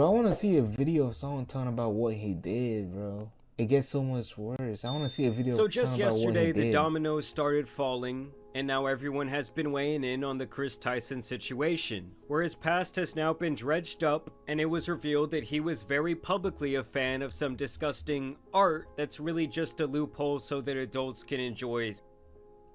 Bro, I want to see a video of someone talking about what he did, bro. It gets so much worse. I want to see a video So just talking about what he yesterday, the did. dominoes started falling, and now everyone has been weighing in on the Kris Tyson situation, where his past has now been dredged up, and it was revealed that he was very publicly a fan of some disgusting art that's really just a loophole so that adults can enjoy.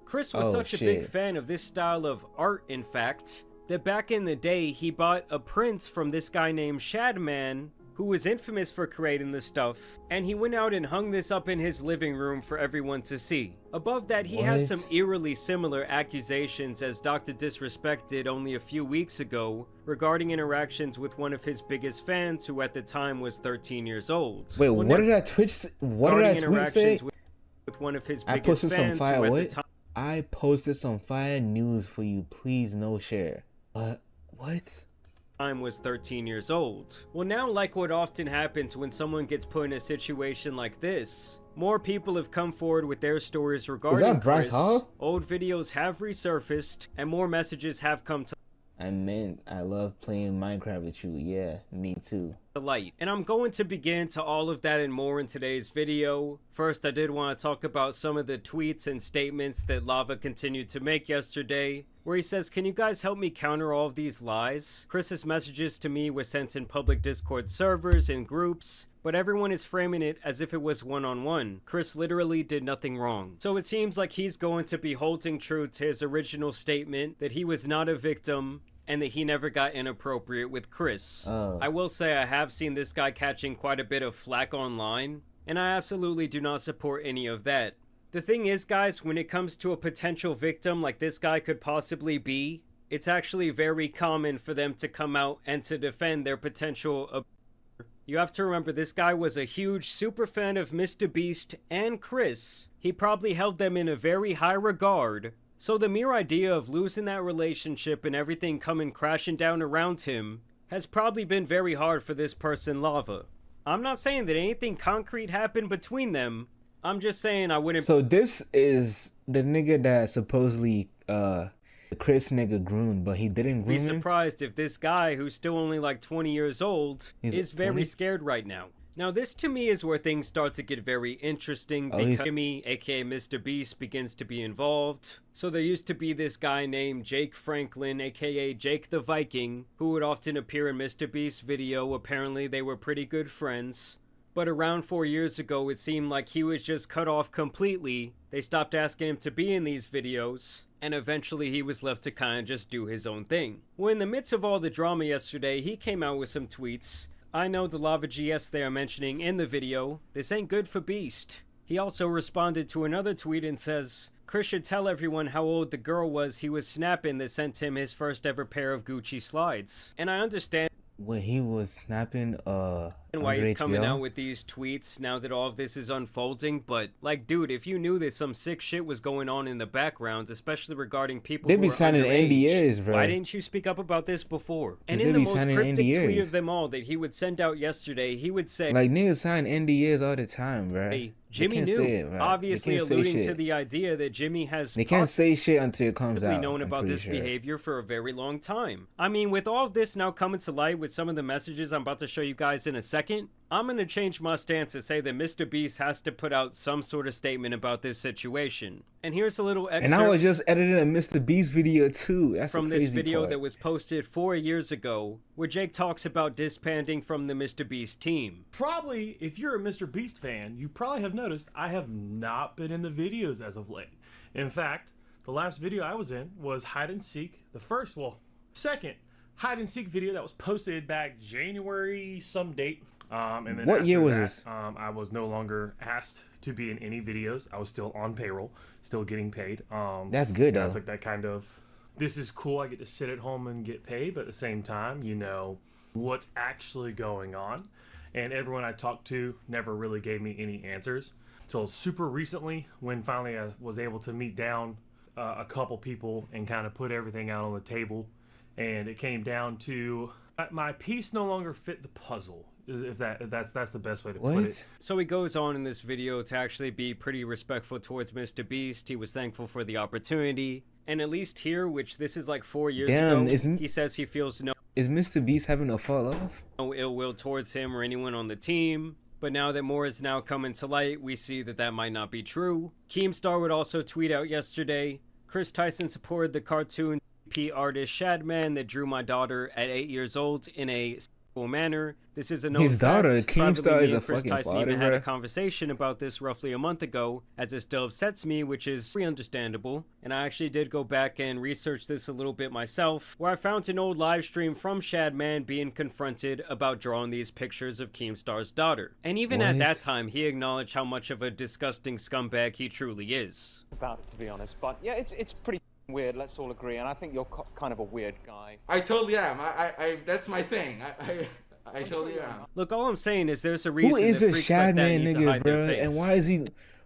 Kris was such a big fan of this style of art, in fact, that back in the day he bought a print from this guy named Shadman, who was infamous for creating this stuff, and he went out and hung this up in his living room for everyone to see. Above that, he had some eerily similar accusations as Dr. Disrespect did only a few weeks ago regarding interactions with one of his biggest fans who at the time was 13 years old. Wait, what did that tweet say? With one of his biggest I posted some fans fire who at what? the time I posted some fire news for you. Please no share. What? time was 13 years old. Well, now, like what often happens when someone gets put in a situation like this, more people have come forward with their stories regarding Kris. Old videos have resurfaced, and more messages have come to I love playing Minecraft with you. Yeah, me too. light. And I'm going to begin to all of that and more in today's video. First, I did want to talk about some of the tweets and statements that Lava continued to make yesterday, where he says, "Can you guys help me counter all of these lies? Kris's messages to me were sent in public Discord servers and groups, but everyone is framing it as if it was one-on-one. Kris literally did nothing wrong." So it seems like he's going to be holding true to his original statement that he was not a victim and that he never got inappropriate with Kris. I will say I have seen this guy catching quite a bit of flack online, and I absolutely do not support any of that. The thing is, guys, when it comes to a potential victim like this guy could possibly be, it's actually very common for them to come out and to defend their potential abuser. You have to remember, this guy was a huge super fan of mrbeast and Kris. He probably held them in a very high regard. So the mere idea of losing that relationship and everything coming crashing down around him has probably been very hard for this person, Lava. I'm not saying that anything concrete happened between them. I'm just saying I wouldn't. So this is the nigga that supposedly the Kris nigga groomed, but he didn't groom him? Be surprised if this guy, who's still only like 20 years old, is very scared right now. Now, this to me is where things start to get very interesting because Jimmy, aka mrbeast, begins to be involved. So there used to be this guy named Jake Franklin, aka Jake the Viking, who would often appear in mrbeast's video. Apparently, they were pretty good friends. But around 4 years ago, it seemed like he was just cut off completely. They stopped asking him to be in these videos, and eventually he was left to kind of just do his own thing. Well, in the midst of all the drama yesterday, he came out with some tweets. "I know the Lava GS they are mentioning in the video. This ain't good for Beast." He also responded to another tweet and says, "Kris should tell everyone how old the girl was he was snapping that sent him his first ever pair of Gucci slides." And I understand when he was snapping and why he's coming out with these tweets now that all of this is unfolding, but like, dude, if you knew that some sick shit was going on in the background, especially regarding people they be signing NDAs, bro, why didn't you speak up about this before? And in the most cryptic tweet of them all that he would send out yesterday, he would say, like, niggas sign NDAs all the time, bro. Hey, Jimmy knew, obviously alluding to the idea that Jimmy has they can't say shit until it comes out. Known about this behavior for a very long time. I mean, with all of this now coming to light with some of the messages I'm about to show you guys in a second, I'm gonna change my stance to say that mrbeast has to put out some sort of statement about this situation. And here's a little excerpt. And I was just editing a mrbeast video too. That's from this video that was posted 4 years ago, where Jake talks about disbanding from the mrbeast team. Probably, if you're a mrbeast fan, you probably have noticed I have not been in the videos as of late. In fact, the last video I was in was hide and seek. Second hide and seek video that was posted back January some date. And then what year was this? I was no longer asked to be in any videos. I was still on payroll, still getting paid. That's good though. It's like that kind of, this is cool, I get to sit at home and get paid, but at the same time, you know what's actually going on. And everyone I talked to never really gave me any answers till super recently, when finally I was able to meet down a couple people and kind of put everything out on the table. And it came down to my piece no longer fit the puzzle. If that's the best way to put it. So he goes on in this video to actually be pretty respectful towards mrbeast. He was thankful for the opportunity, and at least here, which this is like 4 years ago, he says he feels no Is Mr. Beast having a fall off? No ill will towards him or anyone on the team. But now that more is now coming to light, we see that that might not be true. Keemstar would also tweet out yesterday, Kris Tyson supported the cartoon P artist Shadman that drew my daughter at 8 years old in a sexual manner. This is a known His daughter, fact. Keemstar, is a Kris fucking Tyson father, even had a bro. conversation about this roughly a month ago, as it still upsets me, which is very understandable. And I actually did go back and research this a little bit myself, where I found an old live stream from Shadman being confronted about drawing these pictures of Keemstar's daughter. And even at that time, he acknowledged how much of a disgusting scumbag he truly is. About it, to be honest, but yeah, it's pretty weird. Let's all agree, and I think you're kind of a weird guy. I totally am. I that's my thing. I totally am. Look, all I'm saying is there's a reason. Who is that a freaks like that Shadman need to nigga, hide their bro? face. And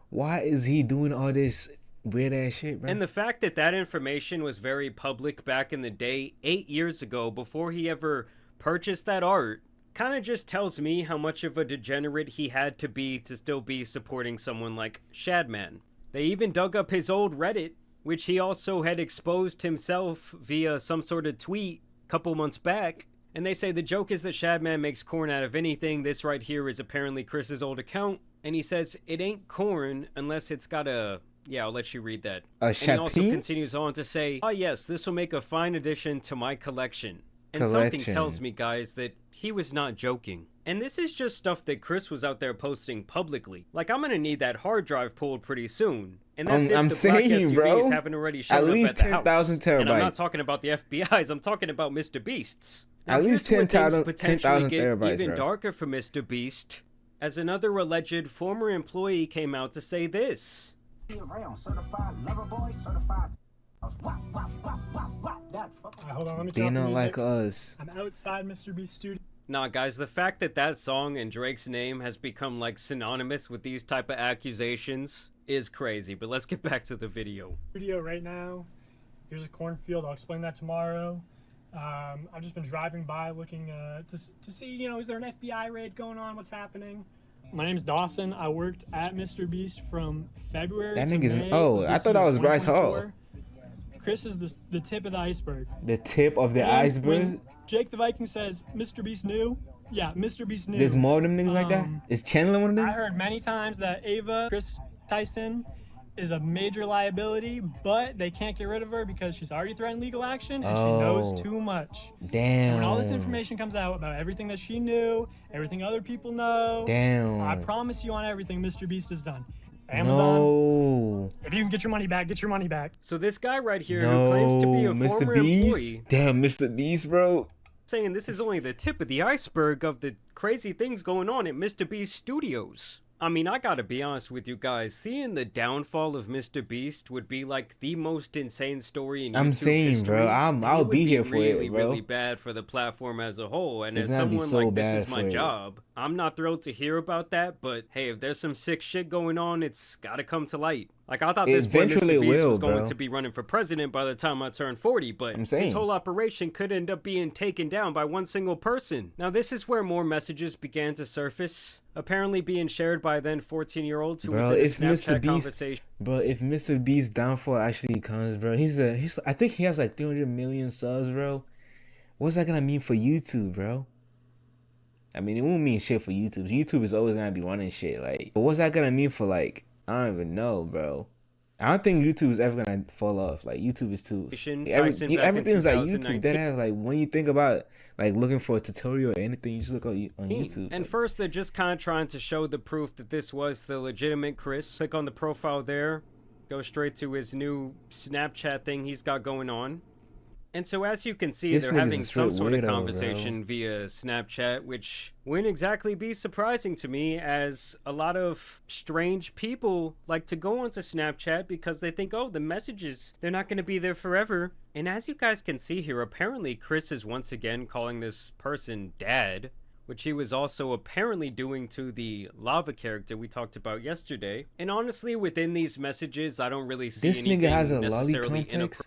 why is he doing all this weird ass shit, bro? And the fact that that information was very public back in the day, 8 years ago, before he ever purchased that art, kind of just tells me how much of a degenerate he had to be to still be supporting someone like Shadman. They even dug up his old Reddit, which he also had exposed himself via some sort of tweet a couple months back. And they say the joke is that Shadman makes corn out of anything. This right here is apparently Chris's old account. And he says, it ain't corn unless it's got a... Yeah, I'll let you read that. And he also continues on to say, yes, this will make a fine addition to my collection. And something tells me, guys, that he was not joking. And this is just stuff that Kris was out there posting publicly. Like, I'm gonna need that hard drive pulled pretty soon. And that's if I'm the saying, black SUVs bro, haven't already shown at up least at the 10,000 house. terabytes. And I'm not talking about the FBI's, I'm talking about Mr. Beast's. Now, at least here's where 10,000 things potentially get terabytes, even bro. darker for Mr. Beast, as another alleged former employee came out to say this. Hold on, let me They not like us. I'm outside Mr. Beast studio. Nah, guys, the fact that that song and Drake's name has become like synonymous with these type of accusations is crazy. But let's get back to the video. Right now. Here's a cornfield. I'll explain that tomorrow. I've just been driving by looking to see, you know, is there an FBI raid going on? What's happening? My name's Dawson. I worked at Mr. Beast from February That to nigga's... May Oh, I thought that was Bryce Hall. 2024. Kris is the tip of the iceberg. The tip of the And iceberg? when Jake the Viking says Mr. Beast knew. Yeah, Mr. Beast knew. There's more of them niggas like that? Is Chandler one of them? I heard many times that Ava Kris Tyson is a major liability, but they can't get rid of her because she's already threatened legal action and she knows too much. Damn. When all this information comes out about everything that she knew, everything other people know, Damn. I promise you on everything Mr. Beast has done. Amazon, No. if you can get your money back, get your money back. So this guy right here who claims to be a Mr. former Beast? employee, Damn, Mr. Beast, bro. saying this is only the tip of the iceberg of the crazy things going on at Mr. Beast Studios. I mean, I gotta be honest with you guys, seeing the downfall of Mr. Beast would be like the most insane story in YouTube I'm saying, history. bro, And I'll it would be here for really, it, bro. really bad for the platform as a whole. And It's as gonna be someone so like bad this is my for it. job, I'm not thrilled to hear about that. But hey, if there's some sick shit going on, it's gotta come to light. Like, I thought this boy Eventually Mr. it Beast will, was going bro. to be running for president by the time I turned 40, but I'm saying. his whole operation could end up being taken down by one single person. Now, this is where more messages began to surface, apparently being shared by then 14-year-olds who Bro, was in a if Mr. Snapchat Beast, conversation. bro, if Mr. Beast's downfall actually comes, bro, I think he has like 300 million subs, bro. What's that gonna mean for YouTube, bro? I mean, it won't mean shit for YouTube. YouTube is always gonna be running shit, like. But what's that gonna mean for, like, I don't even know, bro. I don't think YouTube is ever gonna fall off. Like, YouTube is too. Everything's like YouTube. That has, like, when you think about like looking for a tutorial or anything, you just look on YouTube. And like, first, they're just kind of trying to show the proof that this was the legitimate Kris. Click on the profile there, go straight to his new Snapchat thing he's got going on. And so as you can see, This they're nigga's having a some straight sort of weirdo, conversation via Snapchat, which wouldn't exactly be surprising to me, as a lot of strange people like to go onto Snapchat because they think, oh, the messages, they're not going to be there forever. And as you guys can see here, apparently Kris is once again calling this person dad, which he was also apparently doing to the Lava character we talked about yesterday. And honestly, within these messages, I don't really see this anything nigga has a lolly necessarily complex.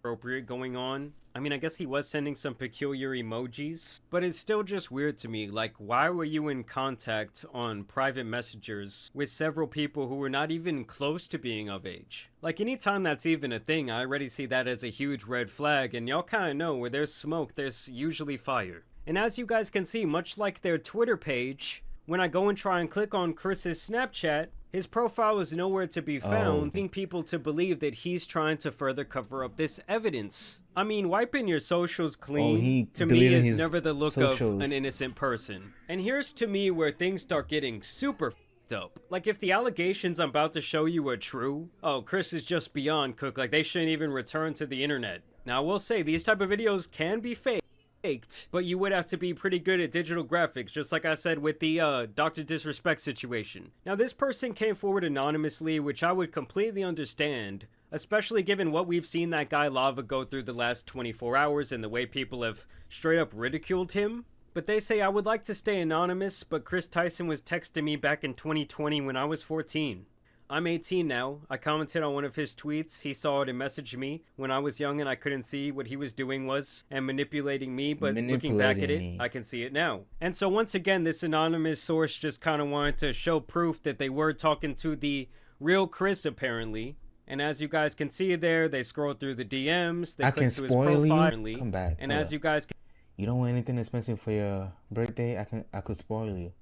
inappropriate going on. I mean, I guess he was sending some peculiar emojis, but it's still just weird to me. Like, why were you in contact on private messengers with several people who were not even close to being of age? Like, anytime that's even a thing, I already see that as a huge red flag, and y'all kind of know where there's smoke, there's usually fire. And as you guys can see, much like their Twitter page, when I go and try and click on Kris's Snapchat, his profile is nowhere to be found, leading people to believe that he's trying to further cover up this evidence. I mean, wiping your socials clean, to me, is never the look of an innocent person. And here's to me where things start getting super f***ed up. Like, if the allegations I'm about to show you are true, oh, Kris is just beyond cooked. Like, they shouldn't even return to the internet. Now, I will say, these type of videos can be faked, but you would have to be pretty good at digital graphics, just like I said with the Dr. Disrespect situation. Now, this person came forward anonymously, which I would completely understand, especially given what we've seen that guy Lava go through the last 24 hours and the way people have straight up ridiculed him. But they say, I would like to stay anonymous, but Kris Tyson was texting me back in 2020 when I was 14. I'm 18 now. I commented on one of his tweets. He saw it and messaged me when I was young and I couldn't see what he was doing and manipulating me, but looking back at it, I can see it now. And so once again, this anonymous source just kind of wanted to show proof that they were talking to the real Kris, apparently. And as you guys can see there, they scroll through the DMs. They click to his profile. Come back. And as you guys can... You don't want anything expensive for your birthday? I could spoil you.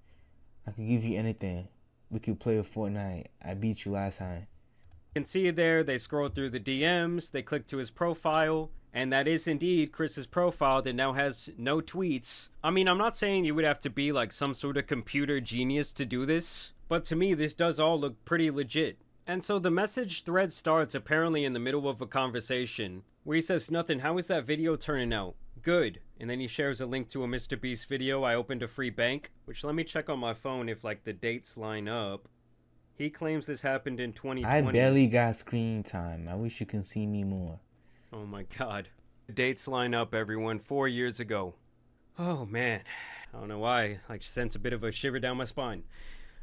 I could give you anything. We could play a Fortnite. I beat you last time. You can see there, they scroll through the DMs, they click to his profile, and that is indeed Kris's profile that now has no tweets. I mean, I'm not saying you would have to be like some sort of computer genius to do this, but to me, this does all look pretty legit. And so the message thread starts apparently in the middle of a conversation, where he says, nothing, how is that video turning out? Good. And then he shares a link to a MrBeast video. I opened a free bank, which let me check on my phone if like the dates line up. He claims this happened in 2020. I barely got screen time. I wish you can see me more. Oh my god. The dates line up, everyone. 4 years ago. Oh man. I don't know why. I sent a bit of a shiver down my spine.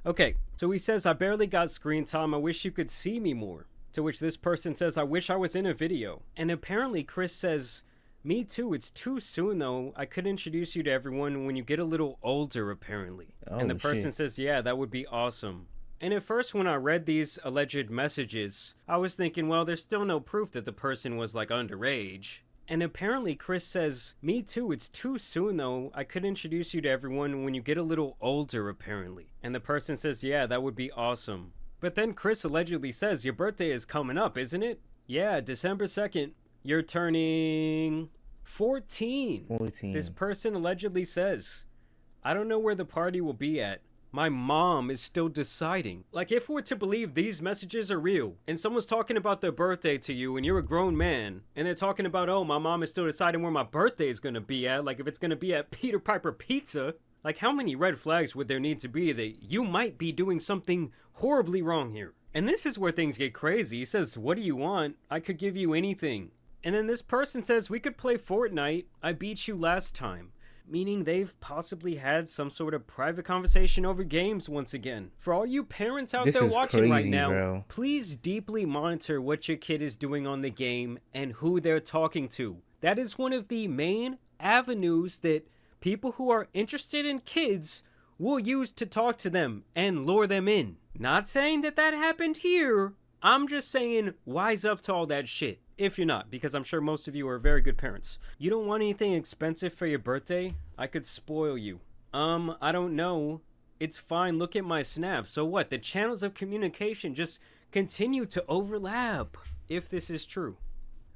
Okay, so he says, I barely got screen time. I wish you could see me more. To which this person says, I wish I was in a video. And apparently Kris says, me too, it's too soon though. I could introduce you to everyone when you get a little older, apparently. And the person says, yeah, that would be awesome. And at first when I read these alleged messages, I was thinking, well, there's still no proof that the person was like underage. And apparently Kris says, me too, it's too soon though. I could introduce you to everyone when you get a little older, apparently. And the person says, yeah, that would be awesome. But then Kris allegedly says, your birthday is coming up, isn't it? Yeah, December 2nd. You're turning 14. This person allegedly says, I don't know where the party will be at. My mom is still deciding. Like, if we're to believe these messages are real, and someone's talking about their birthday to you, and you're a grown man, and they're talking about, oh, my mom is still deciding where my birthday is gonna be at, like if it's gonna be at Peter Piper Pizza, like how many red flags would there need to be that you might be doing something horribly wrong here? And this is where things get crazy. He says, what do you want? I could give you anything. And then this person says, we could play Fortnite. I beat you last time. Meaning they've possibly had some sort of private conversation over games once again. For all you parents out there watching right now, please deeply monitor what your kid is doing on the game and who they're talking to. That is one of the main avenues that people who are interested in kids will use to talk to them and lure them in. Not saying that that happened here. I'm just saying wise up to all that shit. If you're not, because I'm sure most of you are very good parents. You don't want anything expensive for your birthday? I could spoil you. I don't know. It's fine, look at my snap. So what? The channels of communication just continue to overlap, if this is true.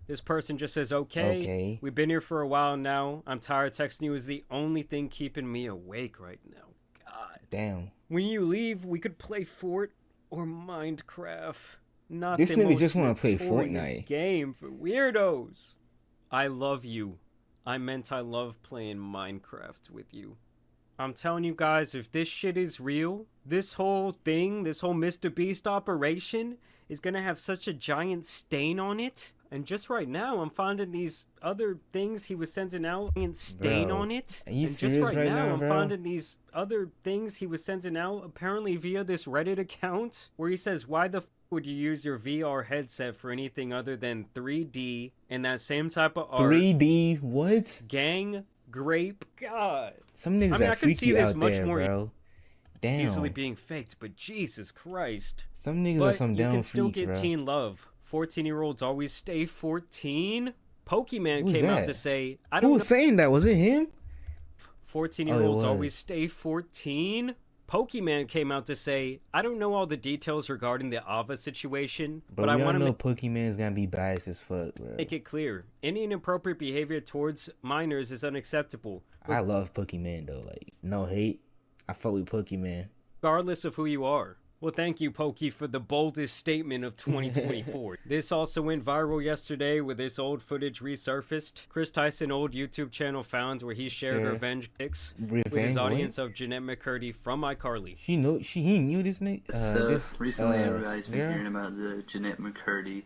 This person just says, okay, we've been here for a while now. I'm tired. Texting you is the only thing keeping me awake right now. God. Damn. When you leave, we could play Fort or Minecraft. Not this nigga just want to play Fortnite game for weirdos. I love you. I meant I love playing Minecraft with you. I'm telling you guys, if this shit is real, this whole thing, this whole MrBeast operation is gonna have such a giant stain on it. And just right now, I'm finding these other things he was sending out and stain Bro, on it. are you And just serious right right now, now, I'm bro? finding these other things he was sending out apparently via this Reddit account where he says, why the would you use your VR headset for anything other than 3D and that same type of art? 3D what? Gang, grape, God. Some niggas I mean, are I can see freaky this out much there, more bro. Damn. easily being faked, but Jesus Christ. Some niggas are But some you down can still freaks, get bro. teen love. 14-year-olds always stay 14. Pokemon Who's came out that? to say, I Who don't know. was saying that? Was it him? 14-year-olds Oh, it always was. stay 14. Pokemon came out to say, I don't know all the details regarding the Ava situation, but I we all want to know Pokemon's gonna be biased as fuck, bro. make it clear. Any inappropriate behavior towards minors is unacceptable, I love Pokemon though. Like, no hate. I fuck with Pokemon. regardless of who you are. Well, thank you, Pokey, for the boldest statement of 2024. This also went viral yesterday with this old footage resurfaced. Kris Tyson old YouTube channel found where he shared Sure. revenge pics with Revenge his what? audience of Jeanette McCurdy from iCarly. He knew this nigga. So recently, everybody's been yeah. hearing about the Jeanette McCurdy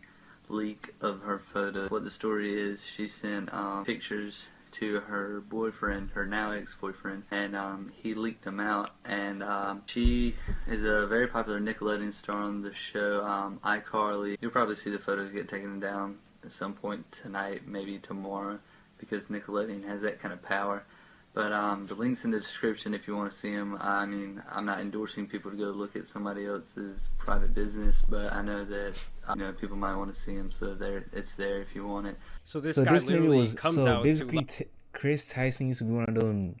leak of her photo. What the story is, she sent pictures to her boyfriend, her now ex-boyfriend, and he leaked them out. And she is a very popular Nickelodeon star on the show iCarly. You'll probably see the photos get taken down at some point tonight, maybe tomorrow, because Nickelodeon has that kind of power. But the link's in the description if you want to see them. I mean, I'm not endorsing people to go look at somebody else's private business, but I know that people might want to see them, so it's there if you want it. So this So guy this nigga literally was comes so out basically to Kris Tyson used to be one of them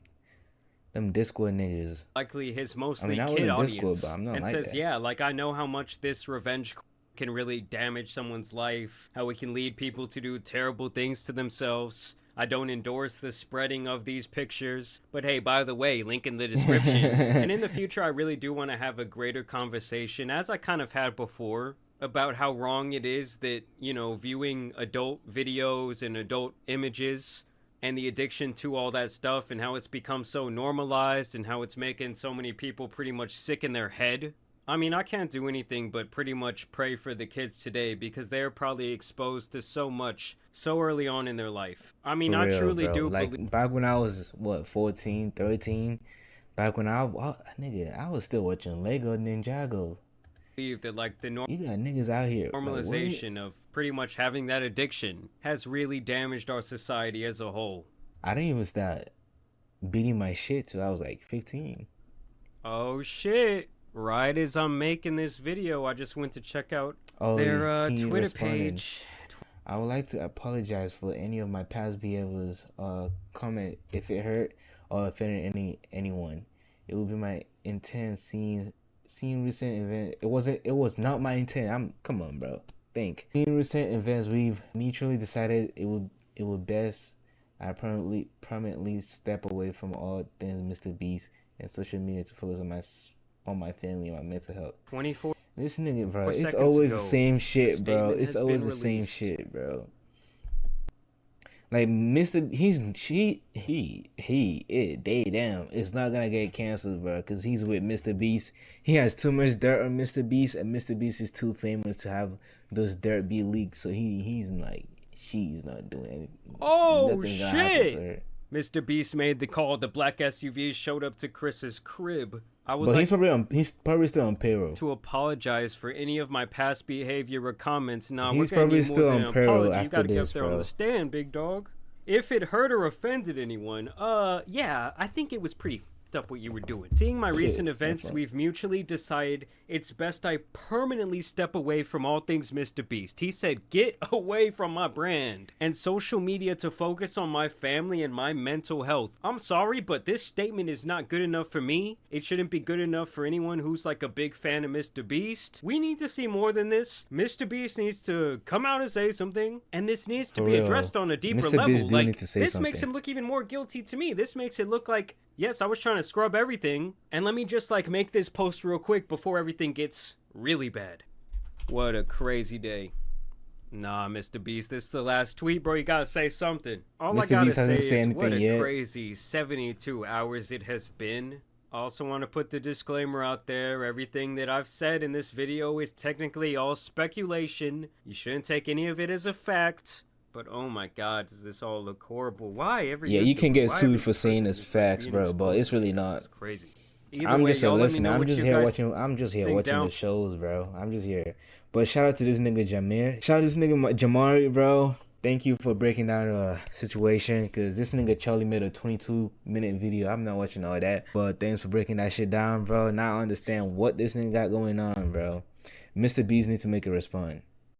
Discord niggas. likely his mostly I mean, I kid wasn't audience, Discord, but I'm not and like says, that. yeah, like I know how much this revenge can really damage someone's life, how it can lead people to do terrible things to themselves. I don't endorse the spreading of these pictures, but hey, by the way, link in the description. And in the future, I really do want to have a greater conversation, as I kind of had before, about how wrong it is that, viewing adult videos and adult images and the addiction to all that stuff and how it's become so normalized and how it's making so many people pretty much sick in their head. I mean, I can't do anything but pretty much pray for the kids today because they're probably exposed to so much so early on in their life. I mean, For I real, truly bro. do like believe back when I was 14, 13, back when I was still watching Lego Ninjago. that like the You got niggas out here like, what? normalization of pretty much having that addiction has really damaged our society as a whole. I didn't even start beating my shit till I was like 15. Oh shit. Right as I'm making this video, I just went to check out their he Twitter responded. page. I would like to apologize for any of my past behaviors. Comment if it hurt or offended anyone. It would be my intent seeing recent event. It was not my intent. Come on, bro. Think. Seeing recent events, we've mutually decided it would best I permanently step away from all things Mr. Beast and social media to focus on my family and my mental health. 24 This nigga, bro, it's seconds always ago, the same shit, the bro. statement It's has always been the same released. shit, bro. Like they damn, it's not gonna get canceled, bro, because he's with Mr. Beast. He has too much dirt on Mr. Beast, and Mr. Beast is too famous to have those dirt be leaked. So she's not doing anything. Oh, Nothing gonna happen to shit. her. Mr. Beast made the call. The black SUV showed up to Chris's crib. I would But like he's probably still on payroll. to apologize for any of my past behavior or comments. Nah, He's we're gonna probably need still more than on an payroll apology. You after gotta get this, up there on bro. the stand, big dog. If it hurt or offended anyone, yeah, I think it was pretty up what you were doing. Seeing my recent events, fine. we've mutually decided it's best I permanently step away from all things Mr. Beast. He said, get away from my brand and social media to focus on my family and my mental health. I'm sorry, but this statement is not good enough for me. It shouldn't be good enough for anyone who's like a big fan of Mr. Beast. We need to see more than this. Mr. Beast needs to come out and say something, and this needs to For be real. addressed on a deeper Mr. level. Beast do Like, need to say this makes something. him look even more guilty to me. This makes it look like, yes, I was trying to scrub everything, and let me just like make this post real quick before everything gets really bad. What a crazy day. Nah, Mr. Beast, this is the last tweet, bro. You gotta say something. All I Mr. gotta Beast say hasn't is said what a anything yet. crazy 72 hours it has been. I also want to put the disclaimer out there. Everything that I've said in this video is technically all speculation. You shouldn't take any of it as a fact. But oh my god, does this all look horrible? Why every Yeah, you can YouTuber, get why sued every for saying person it's is, like, facts, being bro, but it's exposed? really not. It's crazy. Either I'm way, just a y'all let me listener. know I'm what just you here guys watching. I'm just here think watching down. the shows, bro. I'm just here. But shout out to this nigga Jameer. Shout out to this nigga Jamari, bro. Thank you for breaking down the situation, because this nigga Charlie made a 22-minute video. I'm not watching all that, but thanks for breaking that shit down, bro. Now I understand what this nigga got going on, bro. Mr. Beast needs to make a response.